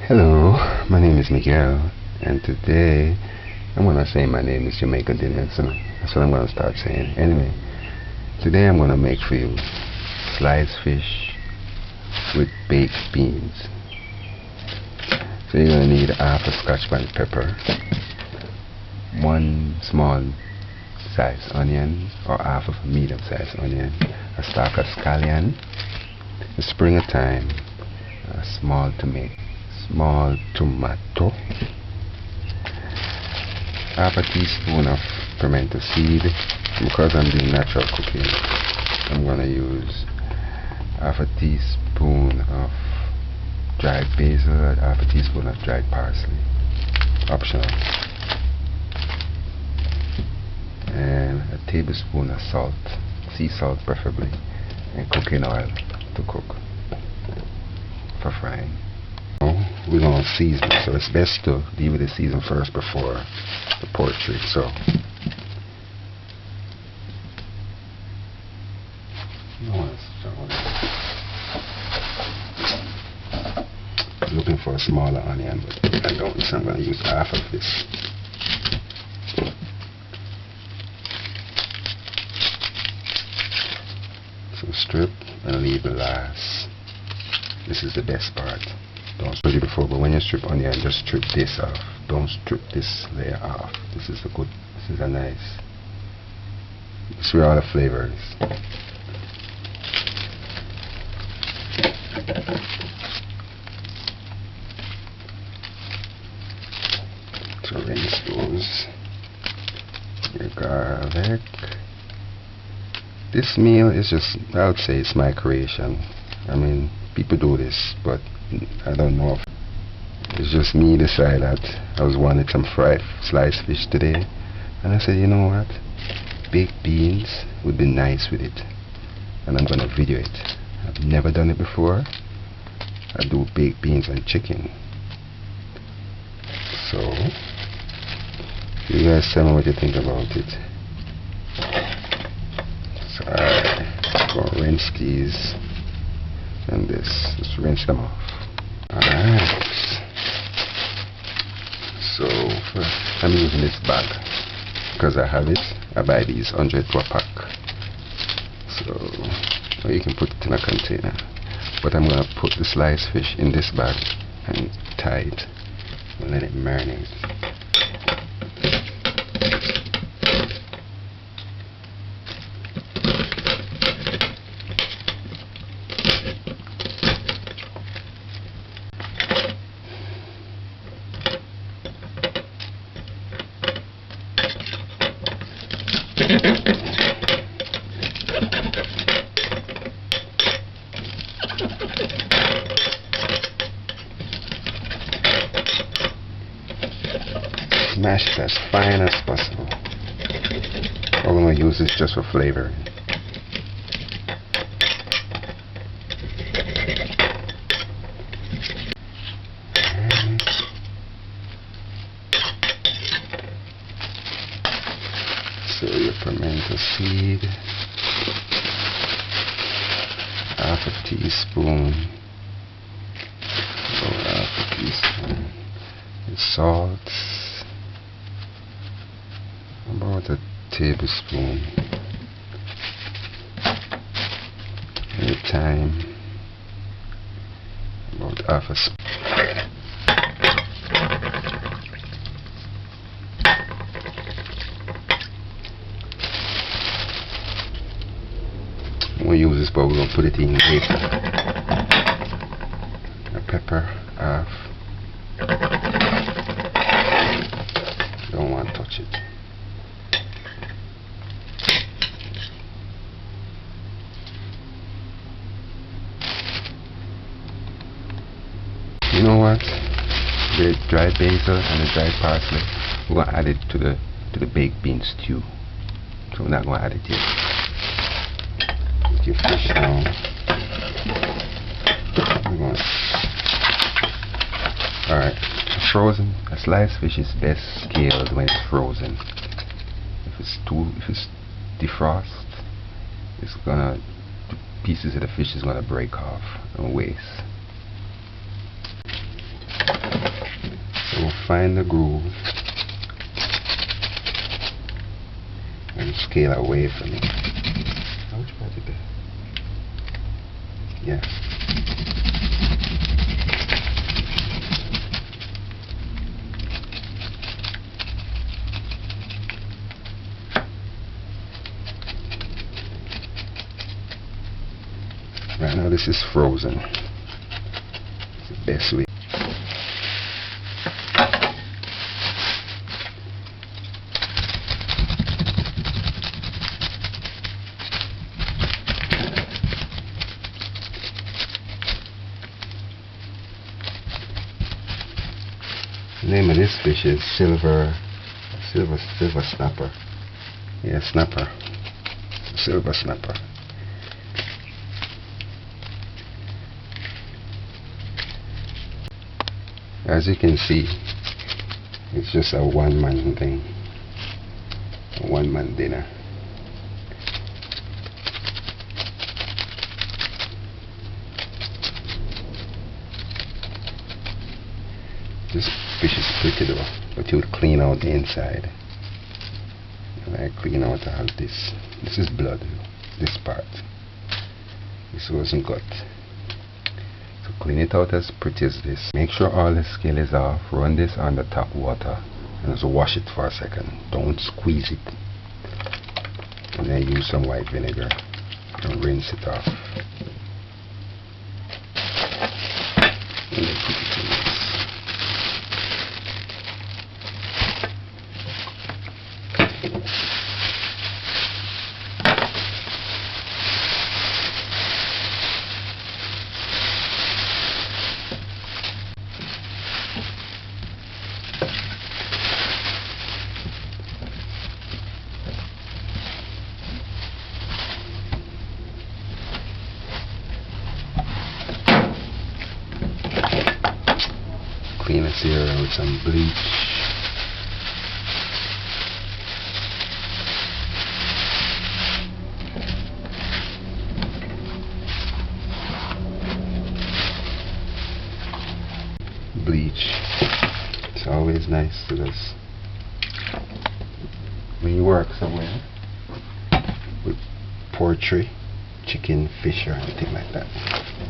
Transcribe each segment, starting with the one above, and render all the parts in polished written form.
Hello, my name is Miguel, and today I'm gonna say my name is Jamaican Denison. That's what I'm gonna start saying. Anyway, today I'm gonna make for you sliced fish with baked beans. So you're gonna need half a Scotch bonnet pepper, one small size onion or half of a medium size onion, a stalk of scallion, a spring of thyme, a small tomato, half a teaspoon of pimento seed. Because I'm doing natural cooking, I'm gonna use half a teaspoon of dried basil and half a teaspoon of dried parsley, optional, and a tablespoon of salt, sea salt preferably, and cooking oil to cook for frying. We're going to season, so it's best to leave it to season first before the poultry. So looking for a smaller onion, but I don't, so I'm going to use half of this. So strip and leave the last. This is the best part. Don't strip it before, but when you strip onion, just strip this off. Don't strip this layer off. This is a nice. This is where all the flavor is. So rinse those. Your garlic. This meal is just, I would say it's my creation. I mean, people do this, but I don't know if it's just me decide that I was wanting some fried sliced fish today, and I said, you know what, baked beans would be nice with it, and I'm gonna video it. I've never done it before. I do baked beans and chicken. So you guys tell me what you think about it. So I'm gonna rinse these and this, just rinse them off. Alright, so I'm using this bag because I have it. I buy these 100 to a pack, so or you can put it in a container, but I'm gonna put the sliced fish in this bag and tie it and let it marinate. Smash it as fine as possible. All I'm going to use is just for flavoring. So your pimento seed, half a teaspoon, about half a teaspoon, and salt, about a tablespoon, and thyme, about half a spoon. We'll use this, but we're going to put it in later. A pepper, half. Don't want to touch it. You know what? The dried basil and the dried parsley, we're going to add it to the baked bean stew. So we're not going to add it yet. Your fish now. Alright, frozen. A sliced fish is best scaled when it's frozen. If it's defrost, it's gonna, pieces of the fish is gonna break off and waste. find the groove and scale away from it. Which part is there? Yeah. Right now this is frozen. It's the best way. The name of this fish is silver snapper. Yeah, snapper. Silver snapper. As you can see, it's just a one-man thing, a one-man dinner. This fish is pretty though, but you would clean out the inside. And I clean out all this. This is blood, this part. This wasn't gut. So clean it out as pretty as this. Make sure all the scale is off. Run this on the tap water and just wash it for a second. Don't squeeze it. And then use some white vinegar and rinse it off. And then put it in this. Clean this area with some bleach. Bleach. It's always nice to this. When you work somewhere with poultry, chicken, fish or anything like that,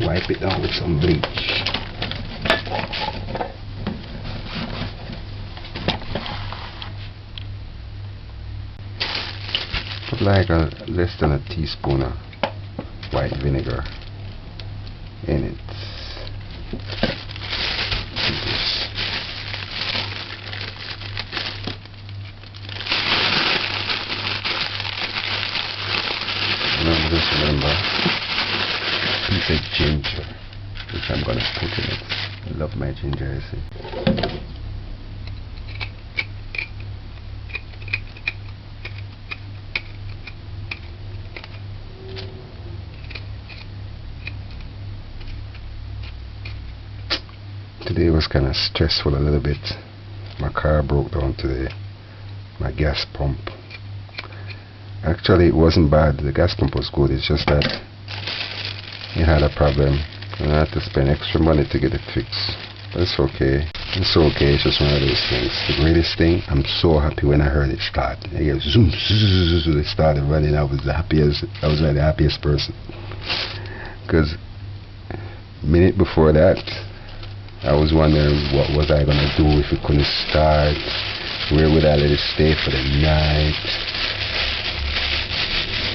wipe it down with some bleach. Put like less than a teaspoon of white vinegar in it. Remember a piece of ginger, which I'm gonna put in it. I love my ginger, you see. Today was kind of stressful a little bit. My car broke down today. My gas pump. Actually, it wasn't bad. The gas pump was good. It's just that it had a problem, and I had to spend extra money to get it fixed. But it's okay. It's okay. It's just one of those things. The greatest thing, I'm so happy when I heard it start. It goes zoom, zoom, zoom, it started running. I was the happiest person. Because minute before that, I was wondering what was I gonna do if it couldn't start. Where would I let it stay for the night?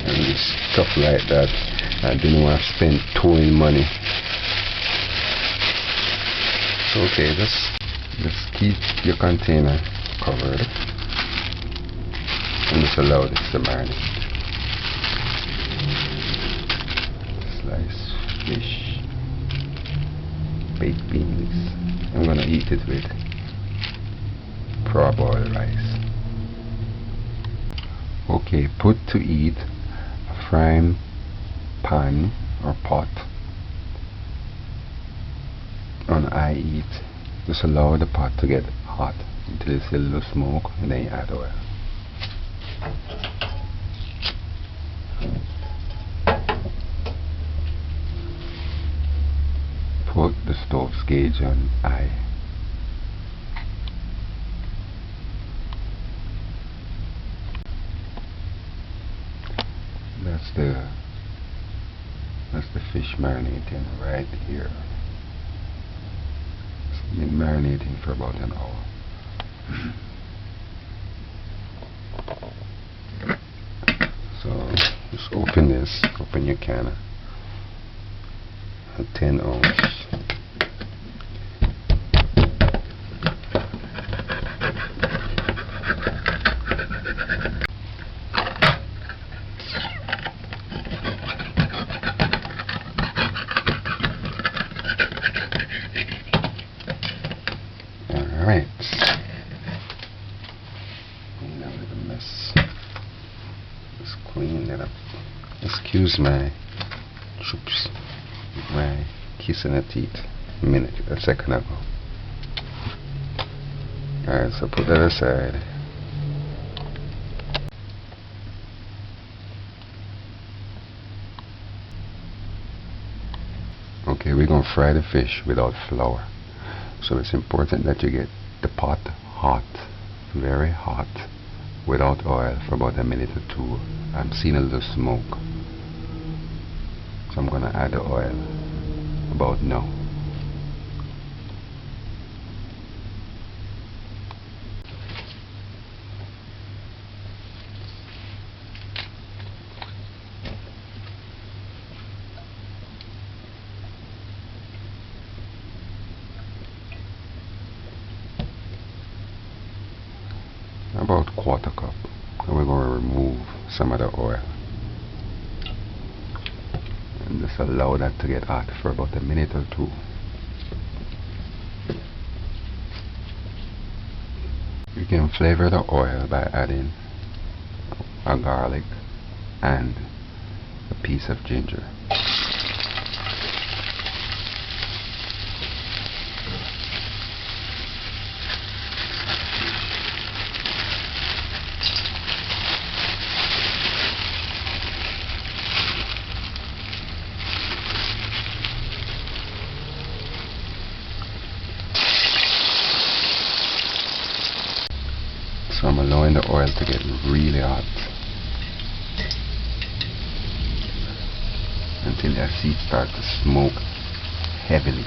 And stuff like that. I didn't want to spend towing money. It's okay, just keep your container covered and just allow this to marinate. Sliced fish, baked beans. I'm gonna eat it with parboiled rice. Okay, put to eat a frying pan or pot on high heat. Just allow the pot to get hot until you see a little smoke, and then you add oil. Put the stove's gauge on high. that's the fish marinating right here. It's been marinating for about an hour. So just open this, open your can, a 10 ounce. Alright. Now with a mess. Just clean it up. Excuse my chops. My kissing the teeth a second ago. Alright, so put that aside. Okay, we're going to fry the fish without flour. So it's important that you get the pot hot, very hot, without oil for about a minute or two. I'm seeing a little smoke. So I'm going to add the oil about now. About quarter cup, and we're going to remove some of the oil and just allow that to get hot for about a minute or two. You can flavor the oil by adding a garlic and a piece of ginger. So I'm allowing the oil to get really hot until I see it start to smoke heavily.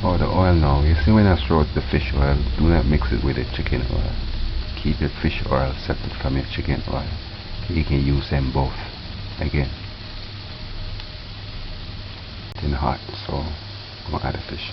Oh, the oil now. You see, when I throw out the fish oil, do not mix it with the chicken oil. Keep your fish oil separate from your chicken oil. You can use them both again. It's hot, so I'm going to add the fish.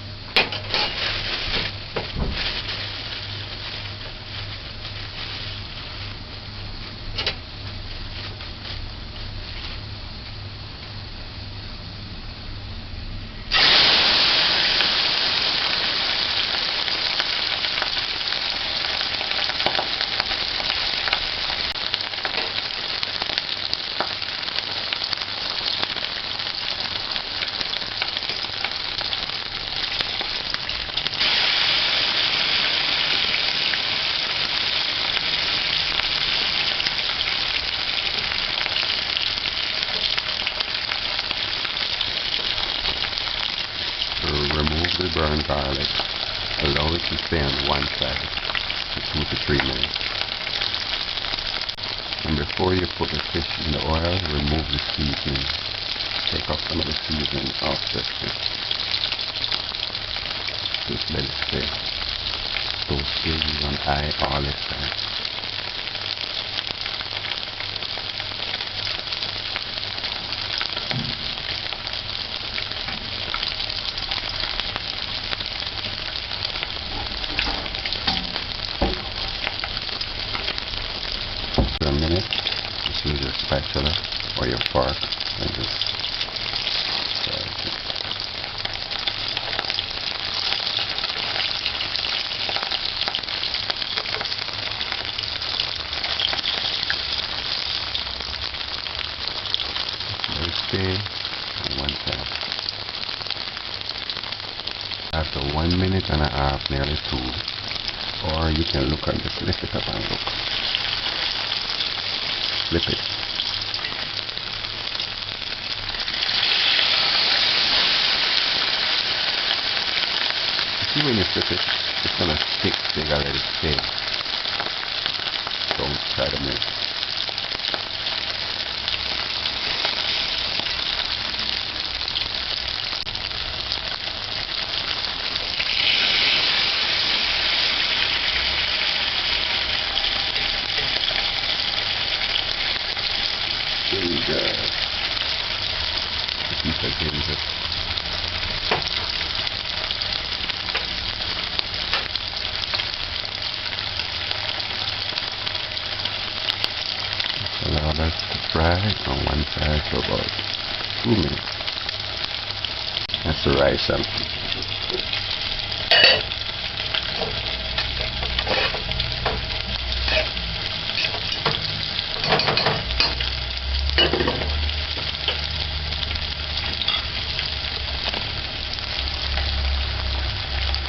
Remove the burnt garlic, allow it to stay on one side for 2 to 3 minutes. And before you put the fish in the oil, remove the seasoning. Take off some of the seasoning off the fish. Just let it stay. Those skills on high all the time. For a minute, just use your spatula or your fork and just let it stay on one side. After 1 minute and a half, nearly 2, or you can look and just lift it up and look. Flip it. See when you flip it, it's gonna stick, so you gotta let it stay. Don't try to move. And a piece of ginger. Allow that to fry on one side for about 2 minutes. That's the rice.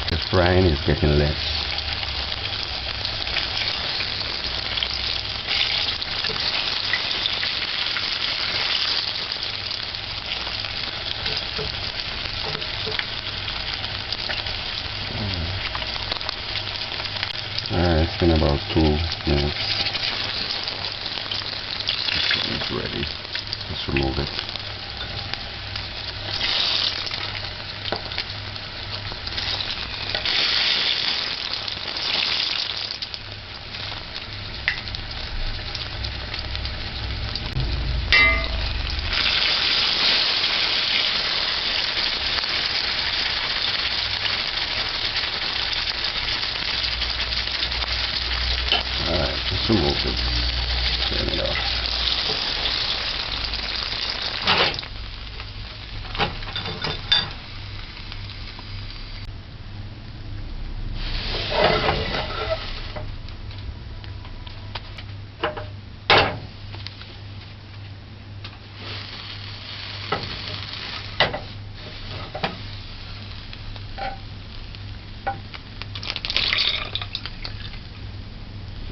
The frying is getting less. Alright, it's been about 2 minutes. It's ready. Let's remove it. Alright, let's remove it. Turn it off.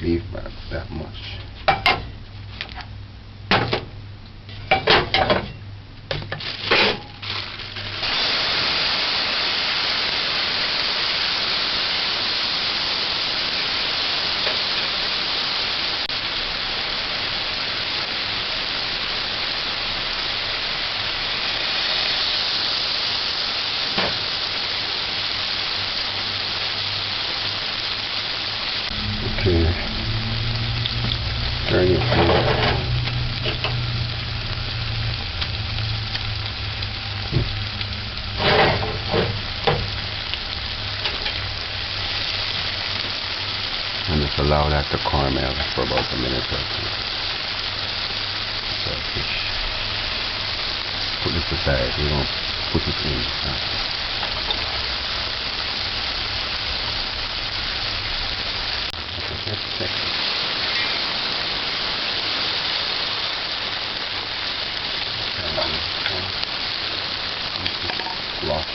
Leave about that much. Okay. Turn it on. And just allow that to caramel for about a minute or two. So fish. Put this aside, we don't put it in. Just a second. Wash,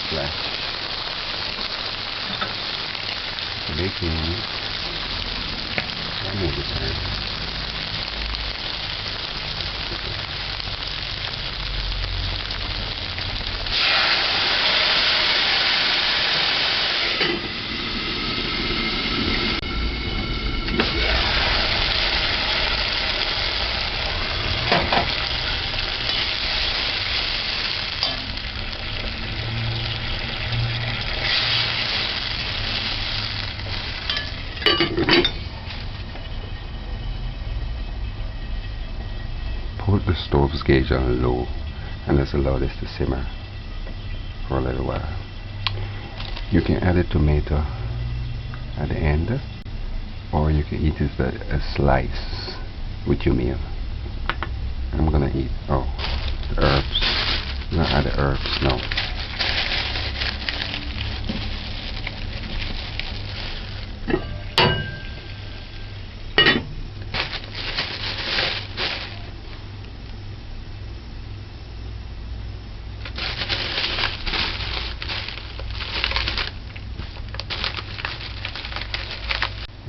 splash. Baking one more time. Put the stove's gauge on low and just allow this to simmer for a little while. You can add a tomato at the end, or you can eat it as a slice with your meal. I'm gonna eat the herbs. I'm gonna add the herbs now.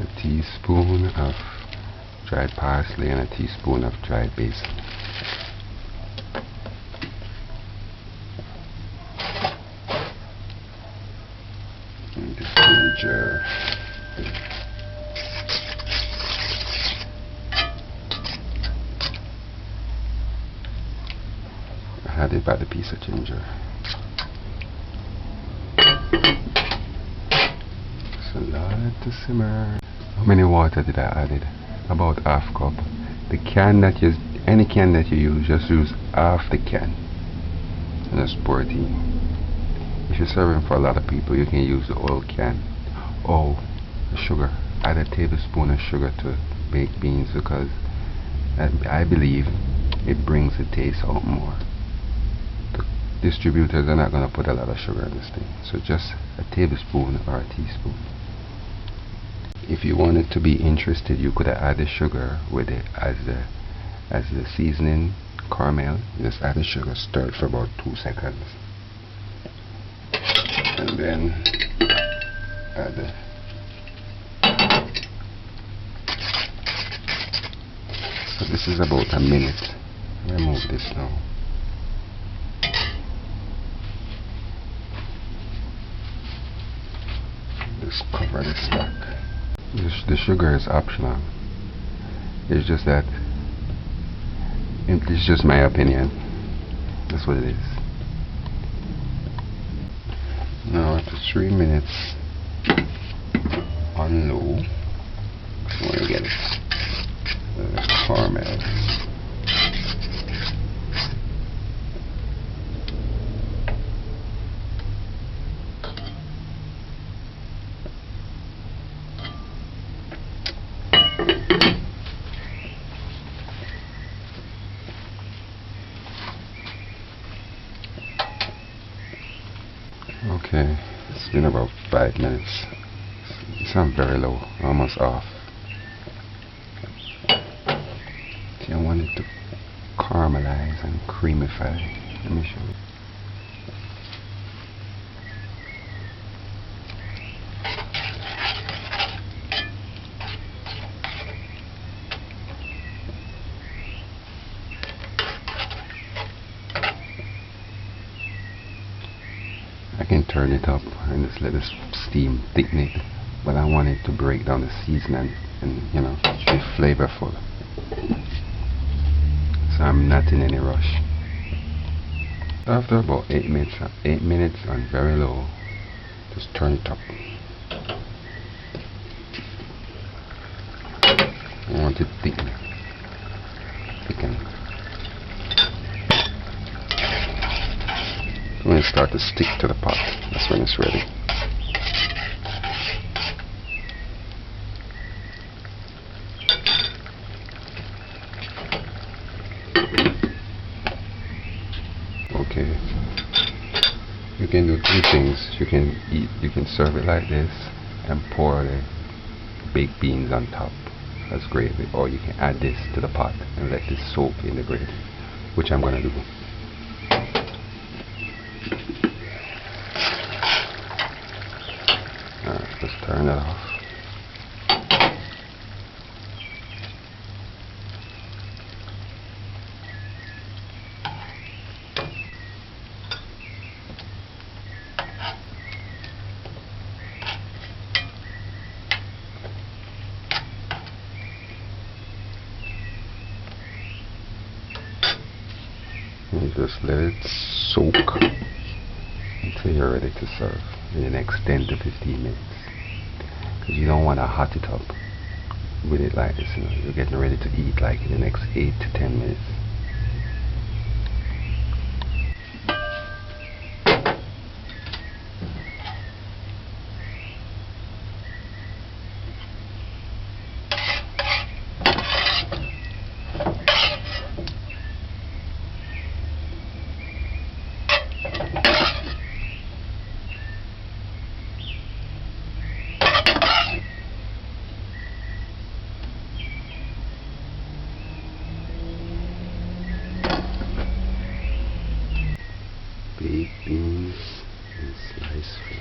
A teaspoon of dried parsley and a teaspoon of dried basil. latest ginger. I had it by the piece of ginger. Just a lot to simmer. How many water did I add it? About half cup. The can that you, any can that you use, just use half the can and just pour it in. If you're serving for a lot of people, you can use the oil can. Oh, sugar. Add a tablespoon of sugar to baked beans because I believe it brings the taste out more. The distributors are not going to put a lot of sugar in this thing, so just a tablespoon or a teaspoon. If you wanted to be interested, you could have added sugar with it as the seasoning caramel. Just add the sugar, stir it for about 2 seconds, and then add the so this is about a minute. Remove this now. Just cover the stock. The sugar is optional. It's just that it's just my opinion. That's what it is. Now after 3 minutes on low, I want to get it caramel. Okay, it's been about 5 minutes. It's on very low, almost off. See, I want it to caramelize and creamify. Let me show you. I can turn it up and just let the steam thicken it, but I want it to break down the seasoning and you know, be flavorful. So I'm not in any rush. After about 8 minutes on very low, just turn it up. I want it thicken. When it starts to stick to the pot, that's when it's ready. Okay, you can do 2 things. You can serve it like this and pour the baked beans on top as gravy, or you can add this to the pot and let this soak in the gravy, which I'm gonna do. Just turn it off. And just let it soak until you're ready to serve in the next 10 to 15 minutes. Because you don't want to hot it up with it like this, you know, you're getting ready to eat like in the next 8 to 10 minutes. Baked beans and sliced fish.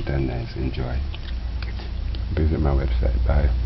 and nice. Enjoy. Visit my website. Bye.